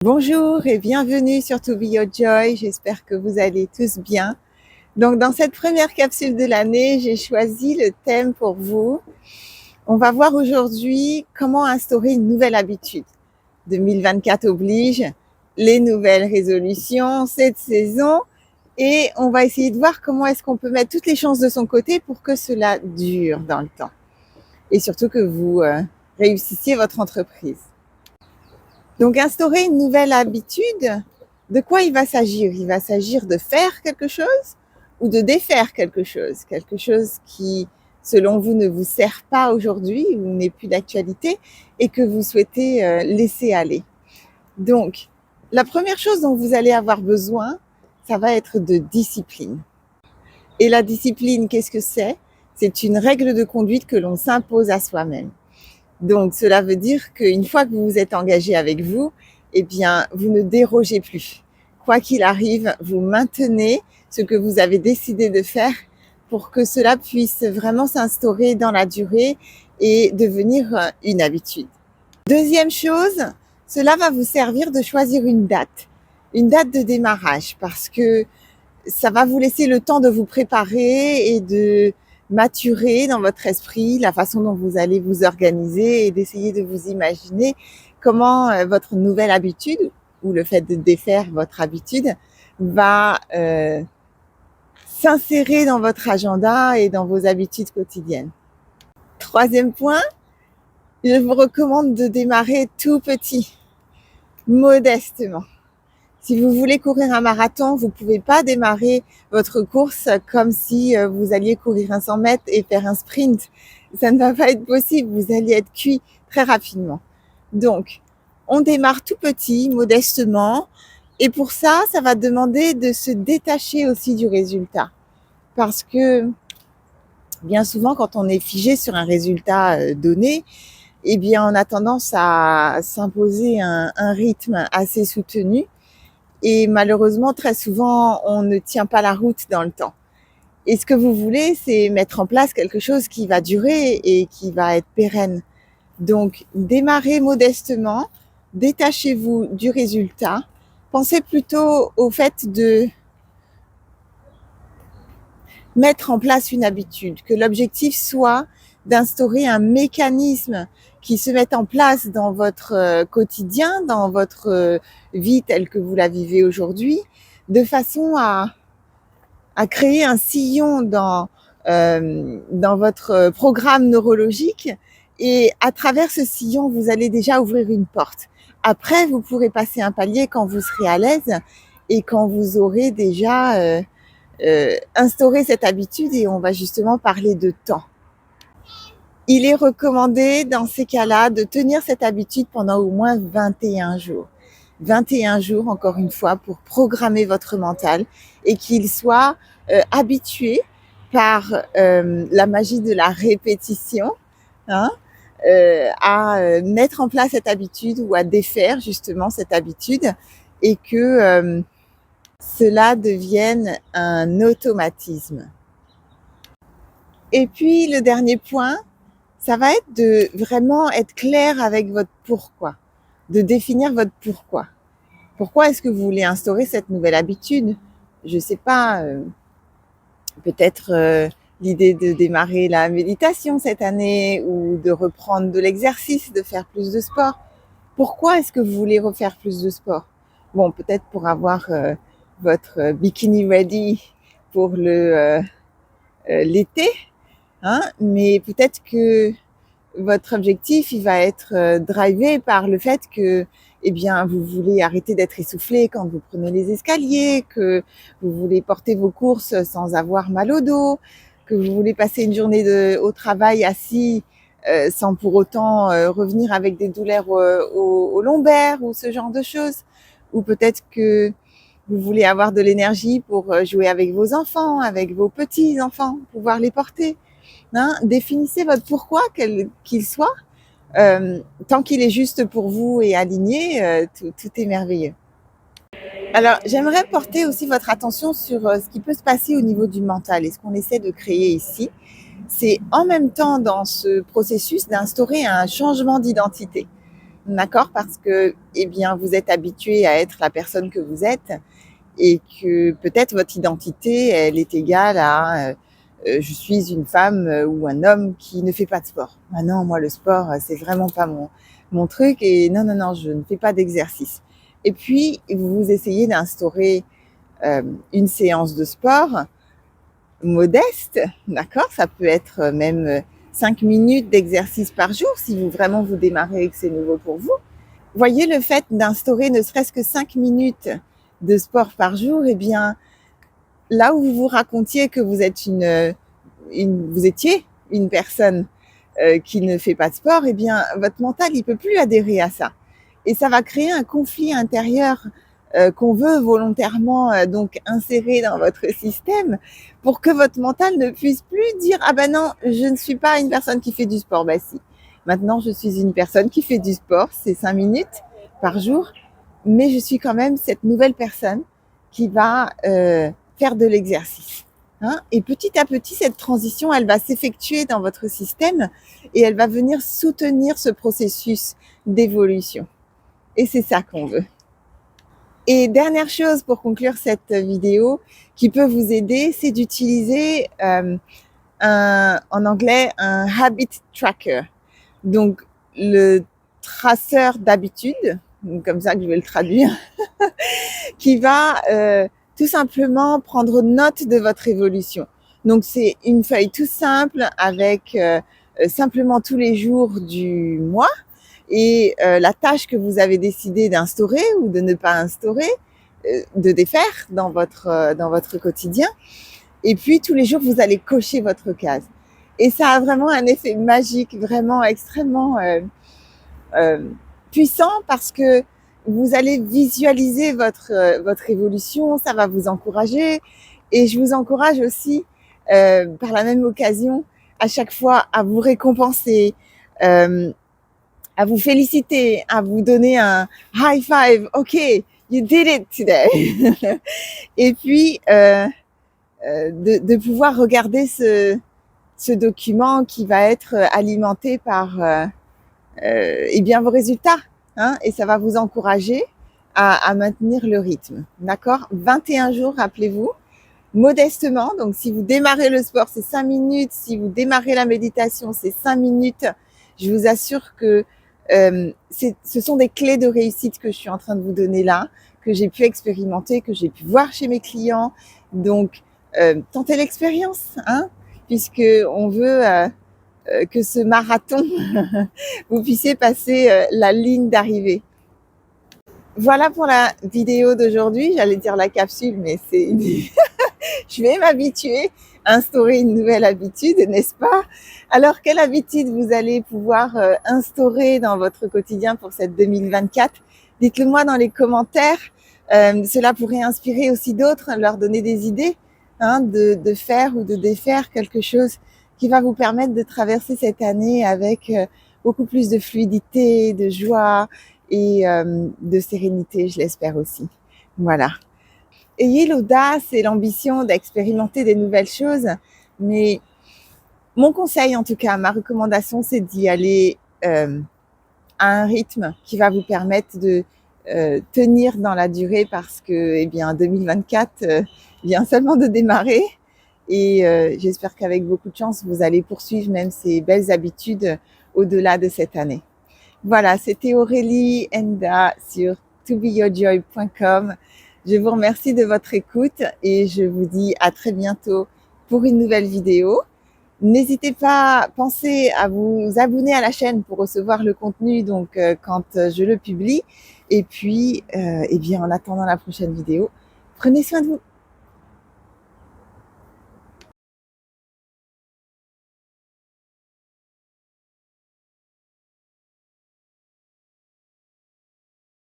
Bonjour et bienvenue sur To Be Your Joy, j'espère que vous allez tous bien. Donc dans cette première capsule de l'année, j'ai choisi le thème pour vous. On va voir aujourd'hui comment instaurer une nouvelle habitude. 2024 oblige, les nouvelles résolutions, cette saison, et on va essayer de voir comment est-ce qu'on peut mettre toutes les chances de son côté pour que cela dure dans le temps. Et surtout que vous réussissiez votre entreprise. Donc, instaurer une nouvelle habitude, de quoi il va s'agir? Il va s'agir de faire quelque chose ou de défaire quelque chose qui, selon vous, ne vous sert pas aujourd'hui ou n'est plus d'actualité et que vous souhaitez laisser aller. Donc, la première chose dont vous allez avoir besoin, ça va être de discipline. Et la discipline, qu'est-ce que c'est? C'est une règle de conduite que l'on s'impose à soi-même. Donc, cela veut dire qu'une fois que vous vous êtes engagé avec vous, eh bien, vous ne dérogez plus. Quoi qu'il arrive, vous maintenez ce que vous avez décidé de faire pour que cela puisse vraiment s'instaurer dans la durée et devenir une habitude. Deuxième chose, cela va vous servir de choisir une date de démarrage, parce que ça va vous laisser le temps de vous préparer et de maturer dans votre esprit la façon dont vous allez vous organiser et d'essayer de vous imaginer comment votre nouvelle habitude ou le fait de défaire votre habitude va s'insérer dans votre agenda et dans vos habitudes quotidiennes. Troisième point, je vous recommande de démarrer tout petit, modestement. Si vous voulez courir un marathon, vous ne pouvez pas démarrer votre course comme si vous alliez courir un 100 mètres et faire un sprint. Ça ne va pas être possible, vous allez être cuit très rapidement. Donc, on démarre tout petit, modestement, et pour ça, ça va demander de se détacher aussi du résultat. Parce que bien souvent, quand on est figé sur un résultat donné, eh bien, on a tendance à s'imposer un rythme assez soutenu. Et malheureusement, très souvent, on ne tient pas la route dans le temps. Et ce que vous voulez, c'est mettre en place quelque chose qui va durer et qui va être pérenne. Donc, démarrez modestement, détachez-vous du résultat. Pensez plutôt au fait de mettre en place une habitude, que l'objectif soit d'instaurer un mécanisme qui se mette en place dans votre quotidien, dans votre vie telle que vous la vivez aujourd'hui, de façon à créer un sillon dans votre programme neurologique, et à travers ce sillon, vous allez déjà ouvrir une porte. Après, vous pourrez passer un palier quand vous serez à l'aise et quand vous aurez déjà instauré cette habitude, et on va justement parler de temps. Il est recommandé dans ces cas-là de tenir cette habitude pendant au moins 21 jours. 21 jours, encore une fois, pour programmer votre mental et qu'il soit habitué par la magie de la répétition, hein, à mettre en place cette habitude ou à défaire justement cette habitude, et que cela devienne un automatisme. Et puis le dernier point, ça va être de vraiment être clair avec votre pourquoi, de définir votre pourquoi. Pourquoi est-ce que vous voulez instaurer cette nouvelle habitude? Je sais pas, peut-être l'idée de démarrer la méditation cette année, ou de reprendre de l'exercice, de faire plus de sport. Pourquoi est-ce que vous voulez refaire plus de sport? Bon, peut-être pour avoir votre bikini ready pour l'été, hein, mais peut-être que votre objectif, il va être drivé par le fait que, eh bien, vous voulez arrêter d'être essoufflé quand vous prenez les escaliers, que vous voulez porter vos courses sans avoir mal au dos, que vous voulez passer une journée au travail assis sans pour autant revenir avec des douleurs au lombaire ou ce genre de choses. Ou peut-être que vous voulez avoir de l'énergie pour jouer avec vos enfants, avec vos petits-enfants, pouvoir les porter. Hein, définissez votre pourquoi, qu'il soit. Tant qu'il est juste pour vous et aligné, tout est merveilleux. Alors, j'aimerais porter aussi votre attention sur ce qui peut se passer au niveau du mental. Et ce qu'on essaie de créer ici, c'est en même temps dans ce processus d'instaurer un changement d'identité. d'accord? Parce que, eh bien, vous êtes habitué à être la personne que vous êtes et que peut-être votre identité, elle est égale à je suis une femme ou un homme qui ne fait pas de sport. Ah non, moi le sport, c'est vraiment pas mon truc et non, non, non, je ne fais pas d'exercice. Et puis, vous essayez d'instaurer une séance de sport modeste, d'accord? Ça peut être même 5 minutes d'exercice par jour si vous vraiment vous démarrez et que c'est nouveau pour vous. Voyez, le fait d'instaurer ne serait-ce que 5 minutes de sport par jour, eh bien, là où vous vous racontiez que vous êtes vous étiez une personne qui ne fait pas de sport, eh bien, votre mental, il peut plus adhérer à ça. Et ça va créer un conflit intérieur qu'on veut volontairement donc insérer dans votre système pour que votre mental ne puisse plus dire ah ben non, je ne suis pas une personne qui fait du sport. Ben si, maintenant je suis une personne qui fait du sport, c'est 5 minutes par jour, mais je suis quand même cette nouvelle personne qui va faire de l'exercice. Hein, et petit à petit, cette transition, elle va s'effectuer dans votre système et elle va venir soutenir ce processus d'évolution. Et c'est ça qu'on veut. Et dernière chose pour conclure cette vidéo qui peut vous aider, c'est d'utiliser en anglais un habit tracker. Donc le traceur d'habitude, comme ça que je vais le traduire, qui va tout simplement prendre note de votre évolution. Donc c'est une feuille tout simple avec simplement tous les jours du mois et la tâche que vous avez décidé d'instaurer ou de ne pas instaurer, de défaire dans votre quotidien. Et puis tous les jours, vous allez cocher votre case. Et ça a vraiment un effet magique, vraiment extrêmement puissant parce que vous allez visualiser votre évolution, ça va vous encourager. Et je vous encourage aussi, par la même occasion, à chaque fois à vous récompenser, à vous féliciter, à vous donner un high five. OK, you did it today. Et puis, de pouvoir regarder ce document qui va être alimenté par eh bien vos résultats. Hein, et ça va vous encourager à maintenir le rythme. D'accord? 21 jours, rappelez-vous, modestement. Donc, si vous démarrez le sport, c'est 5 minutes. Si vous démarrez la méditation, c'est 5 minutes. Je vous assure que ce sont des clés de réussite que je suis en train de vous donner là, que j'ai pu expérimenter, que j'ai pu voir chez mes clients. Donc, tentez l'expérience, hein, puisque on veut que ce marathon, vous puissiez passer la ligne d'arrivée. Voilà pour la vidéo d'aujourd'hui. J'allais dire la capsule, mais c'est je vais m'habituer à instaurer une nouvelle habitude, n'est-ce pas? Alors, quelle habitude vous allez pouvoir instaurer dans votre quotidien pour cette 2024? Dites-le moi dans les commentaires. Cela pourrait inspirer aussi d'autres, leur donner des idées, hein, de faire ou de défaire quelque chose qui va vous permettre de traverser cette année avec beaucoup plus de fluidité, de joie et de sérénité, je l'espère aussi. Voilà. Ayez l'audace et l'ambition d'expérimenter des nouvelles choses, mais mon conseil, en tout cas, ma recommandation, c'est d'y aller à un rythme qui va vous permettre de tenir dans la durée parce que, eh bien, 2024 vient seulement de démarrer et j'espère qu'avec beaucoup de chance, vous allez poursuivre même ces belles habitudes au-delà de cette année. Voilà, c'était Aurélie Enda sur tobeyourjoy.com. Je vous remercie de votre écoute et je vous dis à très bientôt pour une nouvelle vidéo. N'hésitez pas, pensez à vous abonner à la chaîne pour recevoir le contenu donc quand je le publie. Et puis, eh bien, en attendant la prochaine vidéo, prenez soin de vous.